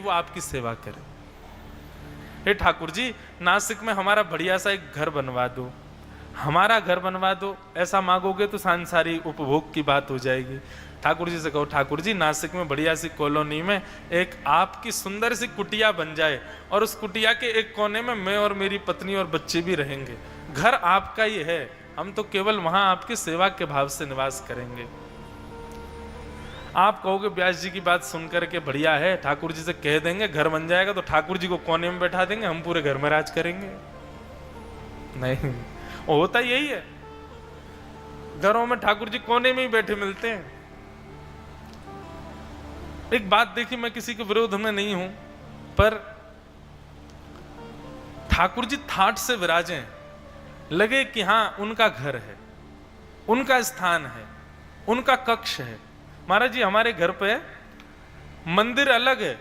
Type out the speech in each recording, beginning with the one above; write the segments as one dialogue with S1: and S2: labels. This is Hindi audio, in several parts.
S1: वो आपकी सेवा करे। हे ठाकुर जी, नासिक में हमारा बढ़िया सा एक घर बनवा दो, हमारा घर बनवा दो। ऐसा मांगोगे तो सांसारिक उपभोग की बात हो जाएगी। ठाकुर जी से कहो, ठाकुर जी नासिक में बढ़िया सी कॉलोनी में एक आपकी सुंदर सी कुटिया बन जाए और उस कुटिया के एक कोने में मैं और मेरी पत्नी और बच्चे भी रहेंगे। घर आपका ही है, हम तो केवल वहां आपकी सेवा के भाव से निवास करेंगे। आप कहोगे व्यास जी की बात सुनकर के बढ़िया है, ठाकुर जी से कह देंगे घर बन जाएगा तो ठाकुर जी को कोने में बैठा देंगे, हम पूरे घर में राज करेंगे। नहीं, होता यही है, घरों में ठाकुर जी कोने में ही बैठे मिलते हैं। एक बात देखिए, मैं किसी के विरोध में नहीं हूं, पर ठाकुर जी थाट से विराजें, लगे कि हां उनका घर है, उनका स्थान है, उनका कक्ष है। महाराज जी, हमारे घर पे मंदिर अलग है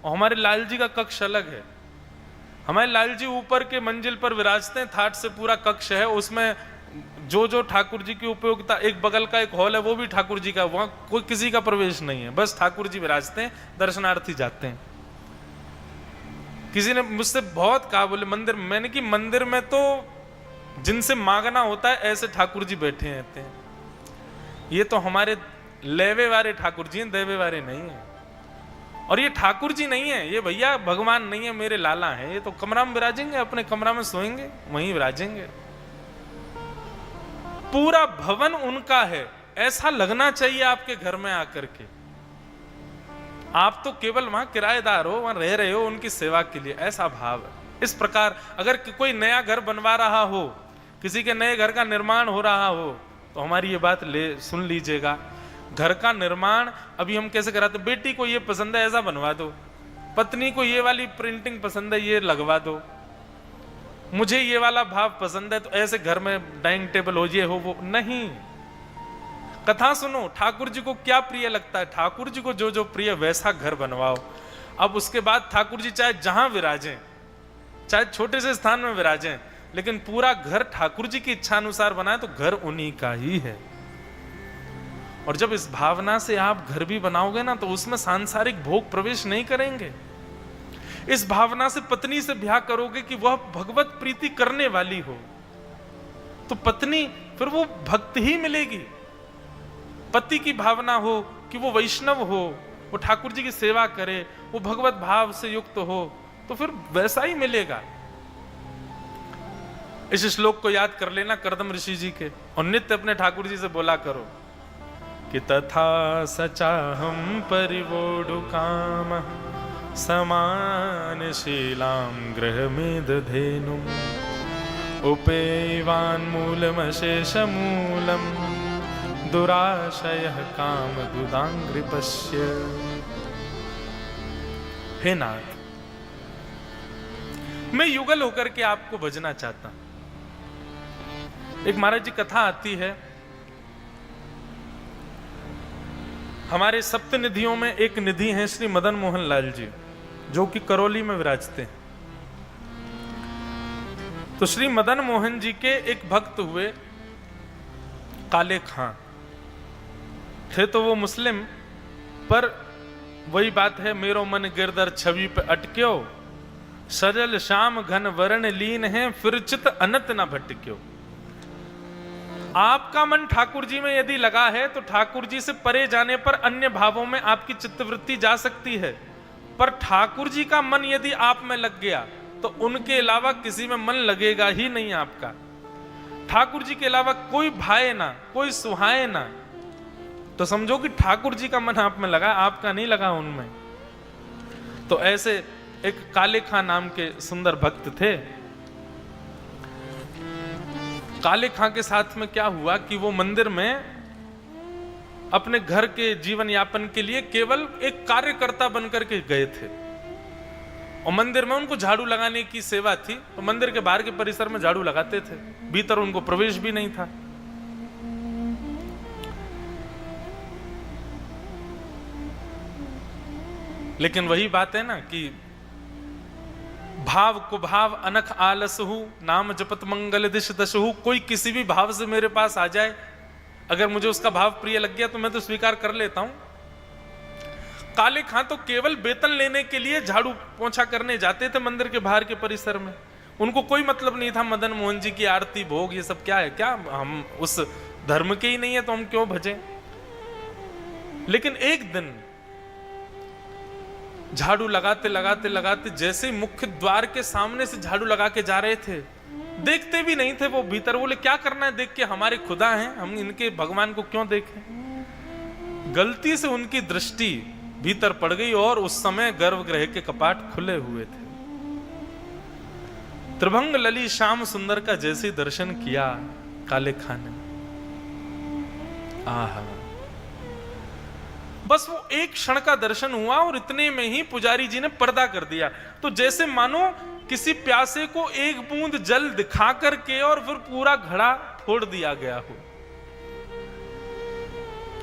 S1: और हमारे लाल जी का कक्ष अलग है। हमारे लाल जी ऊपर के मंजिल पर विराजते हैं, थाट से पूरा कक्ष है, उसमें जो जो ठाकुर जी की उपयोगिता, एक बगल का एक हॉल है वो भी ठाकुर जी का, वहां कोई किसी का प्रवेश नहीं है, बस ठाकुर जी विराजते हैं, दर्शनार्थी जाते हैं। किसी ने मुझसे बहुत कहा, बोले मंदिर, मैंने कि मंदिर में तो जिनसे मांगना होता है ऐसे ठाकुर जी बैठे रहते हैं। ये तो हमारे लेवे वाले ठाकुर जी हैं, देवे वाले नहीं है। और ये ठाकुर जी नहीं है, ये भैया भगवान नहीं है, मेरे लाला हैं। ये तो कमरा में विराजेंगे, अपने कमरा में सोएंगे, वहीं विराजेंगे। पूरा भवन उनका है, ऐसा लगना चाहिए आपके घर में आकर के। आप तो केवल वहां किराएदार हो, वहां रह रहे हो उनकी सेवा के लिए, ऐसा भाव है। इस प्रकार अगर कोई नया घर बनवा रहा हो, किसी के नए घर का निर्माण हो रहा हो, तो हमारी ये बात सुन लीजिएगा। घर का निर्माण अभी हम कैसे कराते, बेटी को ये पसंद है ऐसा बनवा दो, पत्नी को ये वाली प्रिंटिंग पसंद है ये लगवा दो, मुझे ये वाला भाव पसंद है तो ऐसे घर में डाइनिंग टेबल हो, ये हो वो नहीं। कथा सुनो, ठाकुर जी को क्या प्रिय लगता है, ठाकुर जी को जो जो प्रिय वैसा घर बनवाओ। अब उसके बाद ठाकुर जी चाहे जहां विराजें, चाहे छोटे से स्थान में विराजें, लेकिन पूरा घर ठाकुर जी की इच्छा अनुसार बनाए तो घर उन्हीं का ही है। और जब इस भावना से आप घर भी बनाओगे ना, तो उसमें सांसारिक भोग प्रवेश नहीं करेंगे। इस भावना से पत्नी से ब्याह करोगे कि वह भगवत प्रीति करने वाली हो, तो पत्नी फिर वो भक्त ही मिलेगी। पति की भावना हो कि वो वैष्णव हो, वो ठाकुर जी की सेवा करे, वो भगवत भाव से युक्त हो, तो फिर वैसा ही मिलेगा। इस श्लोक को याद कर लेना कर्दम ऋषि जी के, और नित्य अपने ठाकुर जी से बोला करो कि तथा सचाहम परिवोढु काम समान शीलाम गृह में दधेनुम उपेवान मूलमशेष मूलम दुराशय काम दुदांग्रिपश्य। हे नाथ, मैं युगल होकर के आपको भजना चाहता हूं। एक महाराज जी कथा आती है, हमारे सप्त निधियों में एक निधि है श्री मदन मोहन लाल जी, जो कि करौली में विराजते हैं। तो श्री मदन मोहन जी के एक भक्त हुए काले खां, थे तो वो मुस्लिम, पर वही बात है, मेरो मन गिरधर छवि पे अटक्यो, सजल श्याम घन वर्ण लीन है, फिर चित अनत न भटक्यो। आपका मन ठाकुर जी में यदि लगा है तो ठाकुर जी से परे जाने पर अन्य भावों में आपकी चित्तवृत्ति जा सकती है, पर ठाकुर जी का मन यदि आप में लग गया तो उनके अलावा किसी में मन लगेगा ही नहीं आपका। ठाकुर जी के अलावा कोई भाए ना, कोई सुहाए ना, तो समझो कि ठाकुर जी का मन आप में लगा, आपका नहीं लगा उनमें। तो ऐसे एक काले खां नाम के सुंदर भक्त थे। काले खां के साथ में क्या हुआ कि वो मंदिर में अपने घर के जीवन यापन के लिए केवल एक कार्यकर्ता बनकर के गए थे, और मंदिर में उनको झाड़ू लगाने की सेवा थी, तो मंदिर के बाहर के परिसर में झाड़ू लगाते थे, भीतर उनको प्रवेश भी नहीं था। लेकिन वही बात है ना कि भाव को भाव अनख आलसहु नाम जपत मंगल दिश दशहु। कोई किसी भी भाव से मेरे पास आ जाए, अगर मुझे उसका भाव प्रिय लग गया तो मैं तो स्वीकार कर लेता हूं। काले खां तो केवल वेतन लेने के लिए झाड़ू पोंछा करने जाते थे मंदिर के बाहर के परिसर में। उनको कोई मतलब नहीं था मदन मोहन जी की आरती भोग ये सब क्या है, क्या हम उस धर्म के ही नहीं है तो हम क्यों भजें। लेकिन एक दिन झाड़ू लगाते लगाते लगाते जैसे मुख्य द्वार के सामने से झाड़ू लगा के जा रहे थे, देखते भी नहीं थे वो भीतर। बोले क्या करना है देख के, हमारे खुदा हैं, हम इनके भगवान को क्यों देखें। गलती से उनकी दृष्टि भीतर पड़ गई और उस समय गर्भगृह के कपाट खुले हुए थे। त्रिभंग लली श्याम सुंदर का जैसे दर्शन किया काले खां ने, आहा, बस वो एक क्षण का दर्शन हुआ और इतने में ही पुजारी जी ने पर्दा कर दिया। तो जैसे मानो किसी प्यासे को एक बूंद जल दिखा करके और फिर पूरा घड़ा फोड़ दिया गया हो।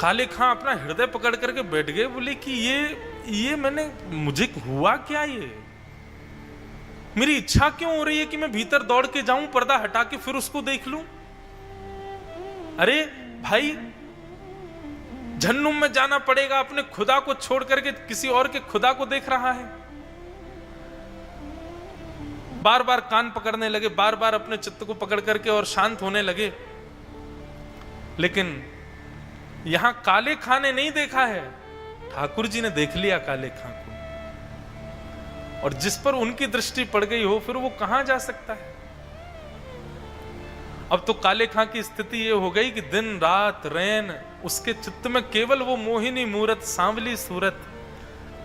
S1: काले खां अपना हृदय पकड़ करके बैठ गए। बोले कि ये मैंने, मुझे हुआ क्या, ये मेरी इच्छा क्यों हो रही है कि मैं भीतर दौड़ के जाऊं, पर्दा हटा के फिर उसको देख लूं। अरे भाई, जहन्नुम में जाना पड़ेगा, अपने खुदा को छोड़ करके किसी और के खुदा को देख रहा है। बार बार कान पकड़ने लगे, बार बार अपने चित्त को पकड़ करके और शांत होने लगे। लेकिन यहां काले खां ने नहीं देखा है, ठाकुर जी ने देख लिया काले खां को, और जिस पर उनकी दृष्टि पड़ गई हो फिर वो कहां जा सकता है। अब तो काले खां की स्थिति ये हो गई कि दिन रात रैन उसके चित्त में केवल वो मोहिनी मूरत, सांवली सूरत,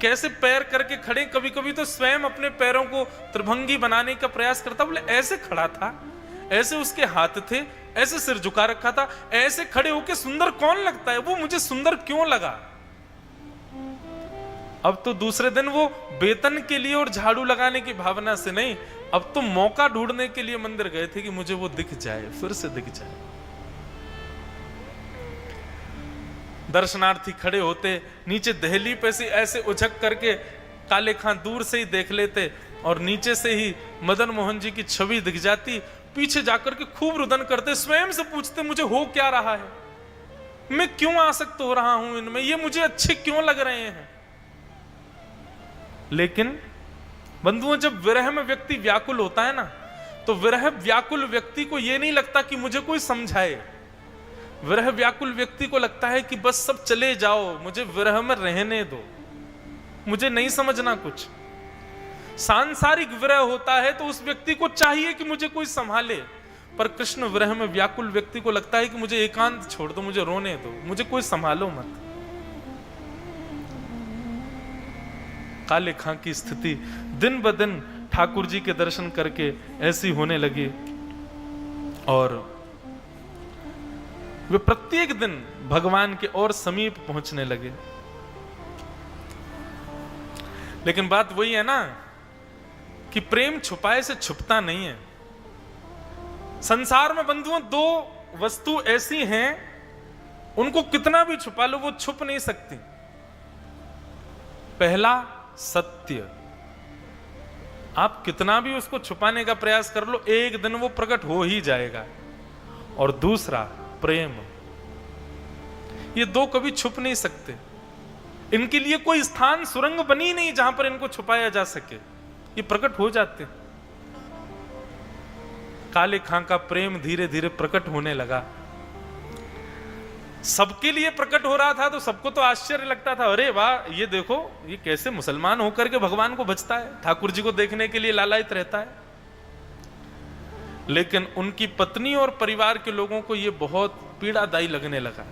S1: कैसे पैर करके खड़े, कभी कभी तो स्वयं अपने पैरों को त्रिभंगी बनाने का प्रयास करता। बोले ऐसे खड़ा था, ऐसे उसके हाथ थे, ऐसे सिर झुका रखा था, ऐसे खड़े होके सुंदर कौन लगता है, वो मुझे सुंदर क्यों लगा। अब तो दूसरे दिन वो वेतन के लिए और झाड़ू लगाने की भावना से नहीं, अब तो मौका ढूंढने के लिए मंदिर गए थे कि मुझे वो दिख जाए, फिर से दिख जाए। दर्शनार्थी खड़े होते, नीचे दहली पे से ऐसे उछक करके काले खां दूर से ही देख लेते और नीचे से ही मदन मोहन जी की छवि दिख जाती। पीछे जाकर के खूब रुदन करते, स्वयं से पूछते मुझे हो क्या रहा है, मैं क्यों आसक्त हो रहा हूं इनमें, ये मुझे अच्छे क्यों लग रहे हैं। लेकिन बंधुओं, जब विरह में व्यक्ति व्याकुल होता है ना, तो विरह व्याकुल व्यक्ति को यह नहीं लगता कि मुझे कोई समझाए। विरह व्याकुल व्यक्ति को लगता है कि बस सब चले जाओ, मुझे विरह में रहने दो, मुझे नहीं समझना कुछ। सांसारिक विरह होता है तो उस व्यक्ति को चाहिए कि मुझे कोई संभाले, पर कृष्ण विरह में व्याकुल व्यक्ति को लगता है कि मुझे एकांत छोड़ दो, मुझे रोने दो, मुझे कोई संभालो मत। काले खां की स्थिति दिन ब दिन ठाकुर जी के दर्शन करके ऐसी होने लगी और वे प्रत्येक दिन भगवान के और समीप पहुंचने लगे। लेकिन बात वही है ना कि प्रेम छुपाए से छुपता नहीं है। संसार में बंधुओं दो वस्तु ऐसी हैं, उनको कितना भी छुपा लो वो छुप नहीं सकती। पहला सत्य, आप कितना भी उसको छुपाने का प्रयास कर लो, एक दिन वो प्रकट हो ही जाएगा। और दूसरा प्रेम, ये दो कभी छुप नहीं सकते। इनके लिए कोई स्थान, सुरंग बनी नहीं जहां पर इनको छुपाया जा सके, ये प्रकट हो जाते। काले खां का प्रेम धीरे धीरे प्रकट होने लगा। सबके लिए प्रकट हो रहा था तो सबको तो आश्चर्य लगता था, अरे वाह, ये देखो ये कैसे मुसलमान होकर के भगवान को भजता है, ठाकुर जी को देखने के लिए लालायित रहता है। लेकिन उनकी पत्नी और परिवार के लोगों को यह बहुत पीड़ादायी लगने लगा।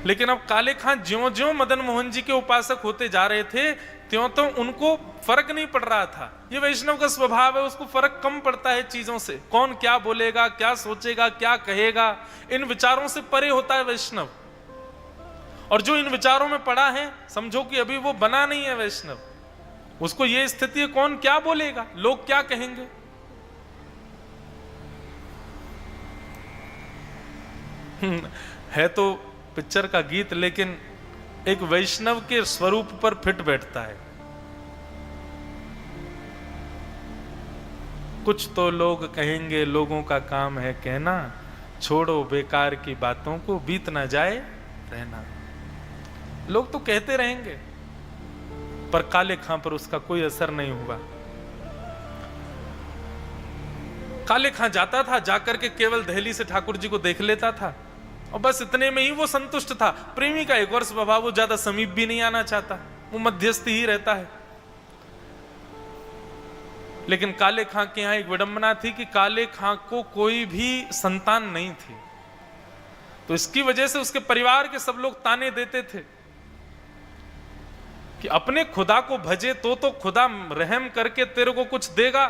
S1: लेकिन अब काले खां ज्यों ज्यों मदन मोहन जी के उपासक होते जा रहे थे, त्यों तो उनको फर्क नहीं पड़ रहा था। ये वैष्णव का स्वभाव है, उसको फर्क कम पड़ता है चीजों से। कौन क्या बोलेगा, क्या सोचेगा, क्या कहेगा, इन विचारों से परे होता है वैष्णव। और जो इन विचारों में पड़ा है, समझो कि अभी वो बना नहीं है वैष्णव। उसको ये स्थिति है, कौन क्या बोलेगा, लोग क्या कहेंगे। है तो पिक्चर का गीत, लेकिन एक वैष्णव के स्वरूप पर फिट बैठता है। कुछ तो लोग कहेंगे, लोगों का काम है कहना, छोड़ो बेकार की बातों को, बीत ना जाए रहना। लोग तो कहते रहेंगे, पर काले खां पर उसका कोई असर नहीं हुआ। काले खां जाता था, जाकर के केवल दहली से ठाकुर जी को देख लेता था और बस इतने में ही वो संतुष्ट था। प्रेमी का एक और स्वभाव, वो ज्यादा समीप भी नहीं आना चाहता, वो मध्यस्थ ही रहता है। लेकिन काले खां के यहां एक विडंबना थी कि काले खां को कोई भी संतान नहीं थी, तो इसकी वजह से उसके परिवार के सब लोग ताने देते थे कि अपने खुदा को भजे तो खुदा रहम करके तेरे को कुछ देगा,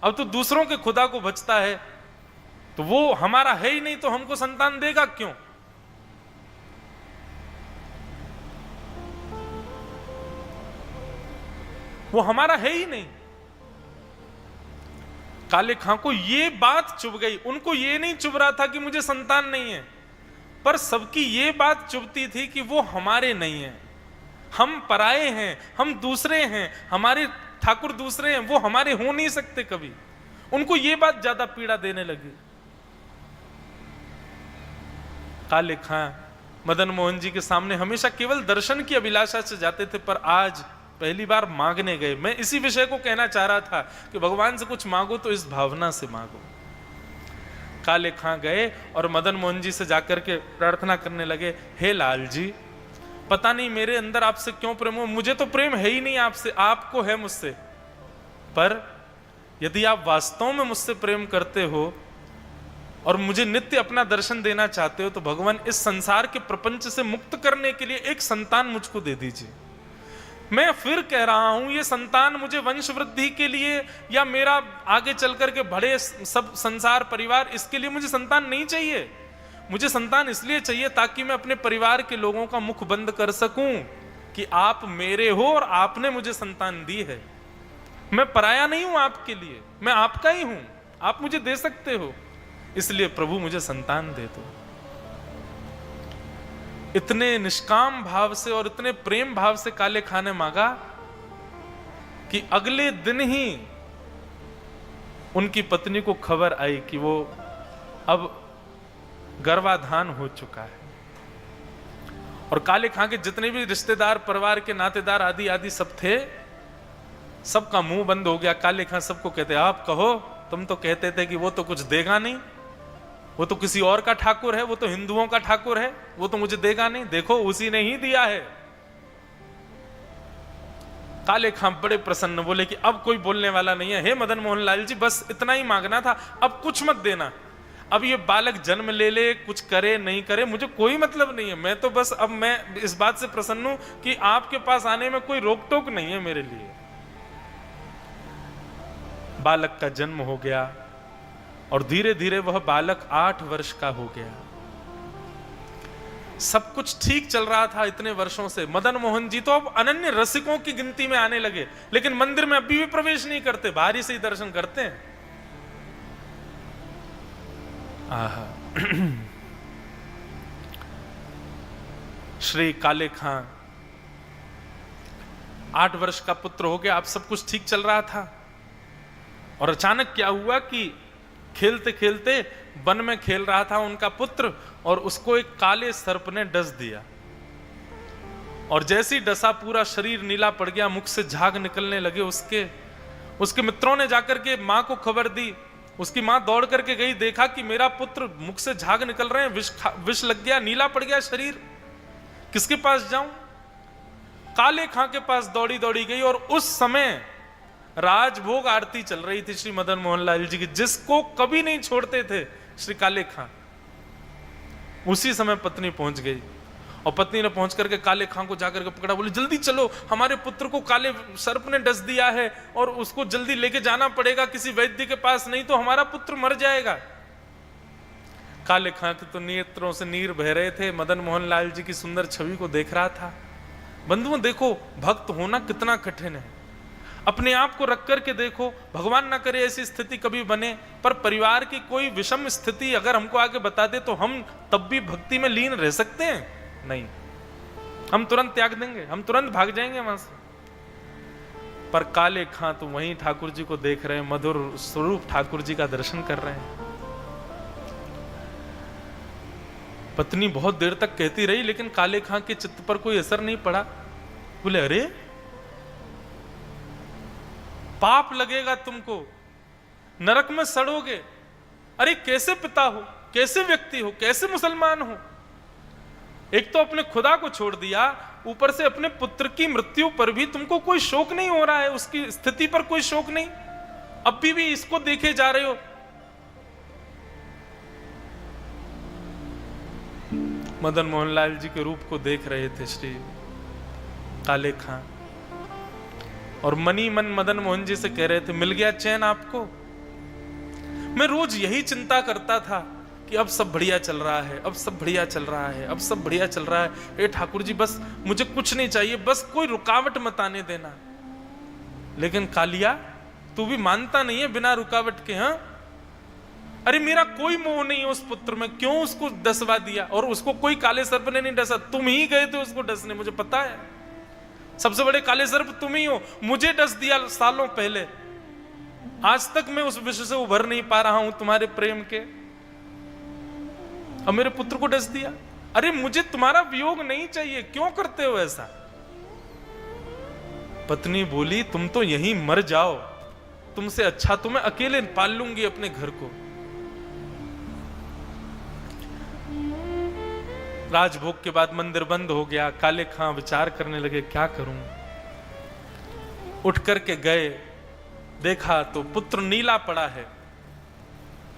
S1: अब तो दूसरों के खुदा को भजता है, तो वो हमारा है ही नहीं तो हमको संतान देगा क्यों? वो हमारा है ही नहीं। काले खां को ये बात चुभ गई। उनको ये नहीं चुभ रहा था कि मुझे संतान नहीं है, पर सबकी ये बात चुभती थी कि वो हमारे नहीं है, हम पराये हैं, हम दूसरे हैं, हमारे ठाकुर दूसरे हैं, वो हमारे हो नहीं सकते कभी। उनको ये बात ज्यादा पीड़ा देने लगी। काले खां मदन मोहन जी के सामने हमेशा केवल दर्शन की अभिलाषा से जाते थे, पर आज पहली बार मांगने गए। मैं इसी विषय को कहना चाह रहा था कि भगवान से कुछ मांगो तो इस भावना से मांगो। काले खां गए और मदन मोहन जी से जाकर के प्रार्थना करने लगे, हे लाल जी, पता नहीं मेरे अंदर आपसे क्यों प्रेम हो, मुझे तो प्रेम है ही नहीं आपसे, आपको है मुझसे, पर यदि आप वास्तव में मुझसे प्रेम करते हो और मुझे नित्य अपना दर्शन देना चाहते हो तो भगवान इस संसार के प्रपंच से मुक्त करने के लिए एक संतान मुझको दे दीजिए। मैं फिर कह रहा हूं, ये संतान मुझे वंश वृद्धि के लिए या मेरा आगे चल करके बड़े सब संसार परिवार, इसके लिए मुझे संतान नहीं चाहिए। मुझे संतान इसलिए चाहिए ताकि मैं अपने परिवार के लोगों का मुख बंद कर सकूं कि आप मेरे हो और आपने मुझे संतान दी है। मैं पराया नहीं हूं आपके लिए, मैं आपका ही हूं, आप मुझे दे सकते हो, इसलिए प्रभु मुझे संतान दे दो। इतने निष्काम भाव से और इतने प्रेम भाव से काले खां ने मांगा कि अगले दिन ही उनकी पत्नी को खबर आई कि वो अब गर्भाधान हो चुका है। और काले खां के जितने भी रिश्तेदार, परिवार के नातेदार आदि आदि सब थे, सबका मुंह बंद हो गया। काले खां सबको कहते, आप कहो, तुम तो कहते थे कि वो तो कुछ देगा नहीं, वो तो किसी और का ठाकुर है, वो तो हिंदुओं का ठाकुर है, वो तो मुझे देगा नहीं, देखो उसी ने ही दिया है। काले खां बड़े प्रसन्न, बोले कि अब कोई बोलने वाला नहीं है, हे मदन मोहन लाल जी, बस इतना ही मांगना था, अब कुछ मत देना। अब ये बालक जन्म ले ले, कुछ करे नहीं करे, मुझे कोई मतलब नहीं है। मैं तो बस अब मैं इस बात से प्रसन्न हूं कि आपके पास आने में कोई रोक टोक नहीं है मेरे लिए। बालक का जन्म हो गया और धीरे धीरे वह बालक 8 वर्ष का हो गया। सब कुछ ठीक चल रहा था इतने वर्षों से। मदन मोहन जी तो अब अनन्य रसिकों की गिनती में आने लगे, लेकिन मंदिर में अभी भी प्रवेश नहीं करते, बाहर ही से ही दर्शन करते हैं। श्री काले खां 8 वर्ष का पुत्र हो गया, अब सब कुछ ठीक चल रहा था। और अचानक क्या हुआ कि खेलते खेलते वन में खेल रहा था उनका पुत्र, और उसको एक काले सर्प ने डस दिया। और जैसी डसा पूरा शरीर नीला पड़ गया, मुख से झाग निकलने लगे उसके मित्रों ने जाकर के मां को खबर दी। उसकी मां दौड़ करके गई, देखा कि मेरा पुत्र मुख से झाग निकल रहे हैं, विष लग गया, नीला पड़ गया शरीर, किसके पास जाऊं? काले खां के पास दौड़ी दौड़ी गई। और उस समय राजभोग आरती चल रही थी श्री मदन मोहन लाल जी की, जिसको कभी नहीं छोड़ते थे श्री काले खां। उसी समय पत्नी पहुंच गई और पत्नी ने पहुंच करके काले खां को जाकर के पकड़ा, बोली जल्दी चलो, हमारे पुत्र को काले सर्प ने डस दिया है और उसको जल्दी लेके जाना पड़ेगा किसी वैद्य के पास, नहीं तो हमारा पुत्र मर जाएगा। काले खां के तो नेत्रों से नीर बह रहे थे, मदन मोहन लाल जी की सुंदर छवि को देख रहा था। बंधुओं देखो, भक्त होना कितना कठिन है। अपने आप को रख करके देखो, भगवान ना करे ऐसी स्थिति कभी बने, पर परिवार की कोई विषम स्थिति अगर हमको आके बता दे तो हम तब भी भक्ति में लीन रह सकते हैं? नहीं, हम तुरंत त्याग देंगे, हम तुरंत भाग जाएंगे वहां से। पर काले खां तो वहीं ठाकुर जी को देख रहे हैं, मधुर स्वरूप ठाकुर जी का दर्शन कर रहे हैं। पत्नी बहुत देर तक कहती रही, लेकिन काले खां के चित्त पर कोई असर नहीं पड़ा। बोले, अरे पाप लगेगा तुमको, नरक में सड़ोगे। अरे कैसे पिता हो, कैसे व्यक्ति हो, कैसे मुसलमान हो? एक तो अपने खुदा को छोड़ दिया, ऊपर से अपने पुत्र की मृत्यु पर भी तुमको कोई शोक नहीं हो रहा है, उसकी स्थिति पर कोई शोक नहीं, अब भी इसको देखे जा रहे हो। मदन मोहन लाल जी के रूप को देख रहे थे श्री काले खां, और मनी मन मदन मोहन जी से कह रहे थे, मिल गया चैन आपको? मैं रोज यही चिंता करता था कि अब सब बढ़िया चल रहा है, अब सब बढ़िया चल रहा है, अब सब बढ़िया चल रहा है। ए ठाकुर जी, बस मुझे कुछ नहीं चाहिए, बस कोई रुकावट मत आने देना। लेकिन कालिया, तू भी मानता नहीं है बिना रुकावट के? हाँ, अरे मेरा कोई मोह नहीं है उस पुत्र में, क्यों उसको डसवा दिया? और उसको कोई काले सर्प ने नहीं डसा, तुम ही गए थे उसको डसने, मुझे पता है। सबसे बड़े काले सर्प तुम ही हो, मुझे डस दिया सालों पहले। आज तक मैं उस विषय से उभर नहीं पा रहा हूं तुम्हारे प्रेम के, अब मेरे पुत्र को डस दिया। अरे मुझे तुम्हारा वियोग नहीं चाहिए, क्यों करते हो ऐसा? पत्नी बोली, तुम तो यहीं मर जाओ, तुमसे अच्छा तो मैं अकेले पाल लूंगी अपने घर को। राजभोग के बाद मंदिर बंद हो गया। काले खां विचार करने लगे, क्या करूं? उठ करके गए, देखा तो पुत्र नीला पड़ा है।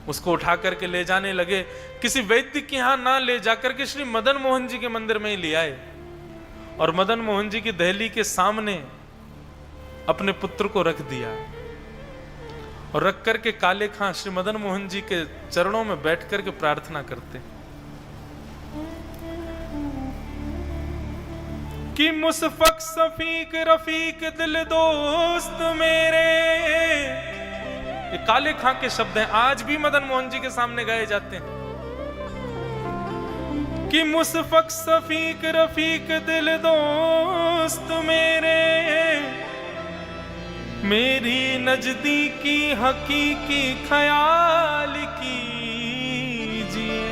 S1: उसको उठा करके ले जाने लगे। किसी वैद्य के यहां ना ले जाकर के श्री मदन मोहन जी के मंदिर में ही ले आए, और मदन मोहन जी की दहली के सामने अपने पुत्र को रख दिया। और रख करके काले खां श्री मदन मोहन जी के चरणों में बैठ करके प्रार्थना करते कि मुसफक सफीक रफीक दिल दोस्त मेरे। ये काले खां के शब्द हैं, आज भी मदन मोहन जी के सामने गाए जाते हैं कि मुसफक सफीक रफीक दिल दोस्त मेरे, मेरी नजदीकी हकीकी ख्याल कीजिए।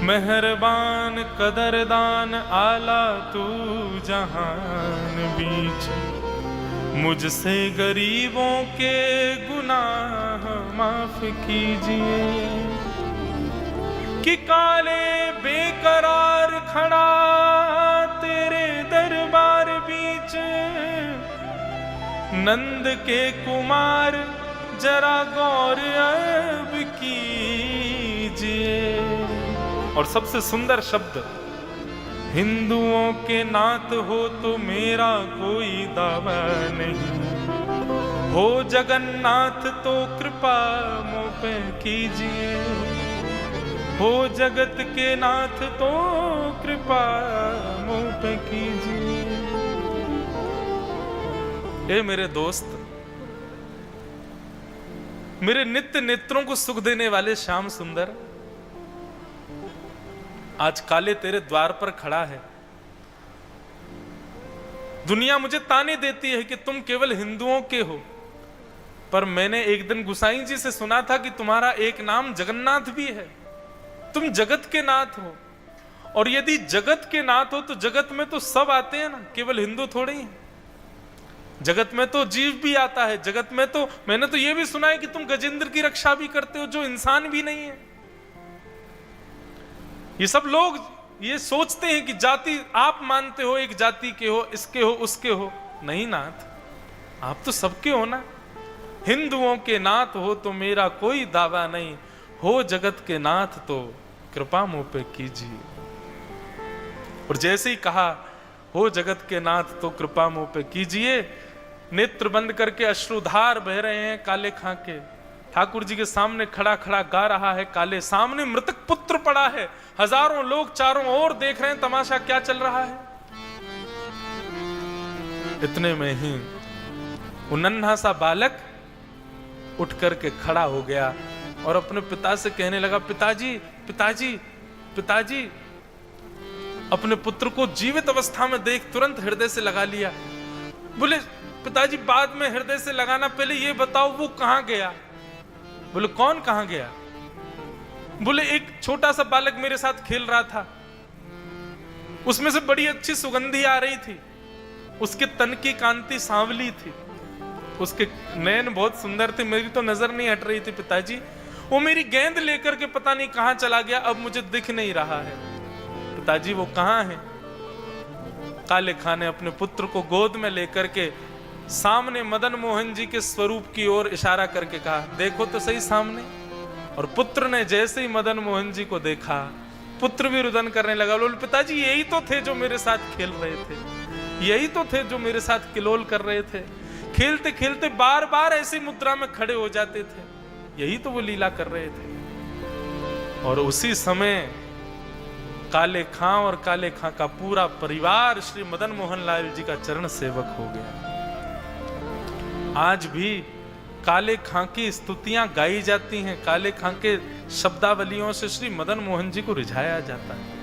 S1: मेहरबान कदरदान आला तू जहान बीच, मुझसे गरीबों के गुनाह माफ कीजिए। कि काले बेकरार खड़ा तेरे दरबार बीच, नंद के कुमार जरा गौर अब कीजिए। और सबसे सुंदर शब्द, हिंदुओं के नाथ हो तो मेरा कोई दावा नहीं, हो जगन्नाथ तो कृपा मुझ पे कीजिए। हो जगत के नाथ तो कृपा मुझ पे कीजिए। ए मेरे दोस्त, मेरे नित्य नेत्रों को सुख देने वाले श्याम सुंदर, आज काले तेरे द्वार पर खड़ा है। दुनिया मुझे ताने देती है कि तुम केवल हिंदुओं के हो, पर मैंने एक दिन गुसाई जी से सुना था कि तुम्हारा एक नाम जगन्नाथ भी है, तुम जगत के नाथ हो। और यदि जगत के नाथ हो तो जगत में तो सब आते हैं ना, केवल हिंदू थोड़े ही हैं। जगत में तो जीव भी आता है, जगत में तो मैंने तो यह भी सुना है कि तुम गजेंद्र की रक्षा भी करते हो, जो इंसान भी नहीं है। ये सब लोग ये सोचते हैं कि जाति आप मानते हो, एक जाति के हो, इसके हो, उसके हो। नहीं नाथ, आप तो सबके हो ना। हिंदुओं के नाथ हो तो मेरा कोई दावा नहीं, हो जगत के नाथ तो कृपा मुझ पे कीजिए। और जैसे ही कहा हो जगत के नाथ तो कृपा मुझ पे कीजिए, नेत्र बंद करके अश्रुधार बह रहे हैं काले खां के। ठाकुर जी के सामने खड़ा खड़ा गा रहा है काले, सामने मृतक पुत्र पड़ा है, हजारों लोग चारों ओर देख रहे हैं तमाशा क्या चल रहा है। इतने में ही वो नन्हा सा बालक उठ करके खड़ा हो गया और अपने पिता से कहने लगा, पिताजी पिताजी पिताजी। अपने पुत्र को जीवित अवस्था में देख तुरंत हृदय से लगा लिया। बोले पिताजी बाद में हृदय से लगाना, पहले ये बताओ वो कहां गया। बोले कौन कहां गया? बोले एक छोटा सा बालक मेरे साथ खेल रहा था, उसमें से बड़ी अच्छी सुगंधी आ रही थी, उसके तन की कांति सांवली थी, उसके नयन बहुत सुंदर थे, मेरी तो नजर नहीं हट रही थी पिताजी। वो मेरी गेंद लेकर के पता नहीं कहां चला गया, अब मुझे दिख नहीं रहा है। पिताजी वो कहां है? काले खां ने अपने पुत्र को गोद में लेकर के सामने मदन मोहन जी के स्वरूप की ओर इशारा करके कहा, देखो तो सही सामने। और पुत्र ने जैसे ही मदन मोहन जी को देखा, पुत्र भी रुदन करने लगा। बोले पिताजी यही तो थे जो मेरे साथ खेल रहे थे, यही तो थे जो मेरे साथ किलोल कर रहे थे, खेलते खेलते बार बार ऐसी मुद्रा में खड़े हो जाते थे, यही तो वो लीला कर रहे थे। और उसी समय काले खां और काले खां का पूरा परिवार श्री मदन मोहन लाल जी का चरण सेवक हो गया। आज भी काले खां की स्तुतियां गाई जाती हैं, काले खां के शब्दावलियों से श्री मदन मोहन जी को रिझाया जाता है।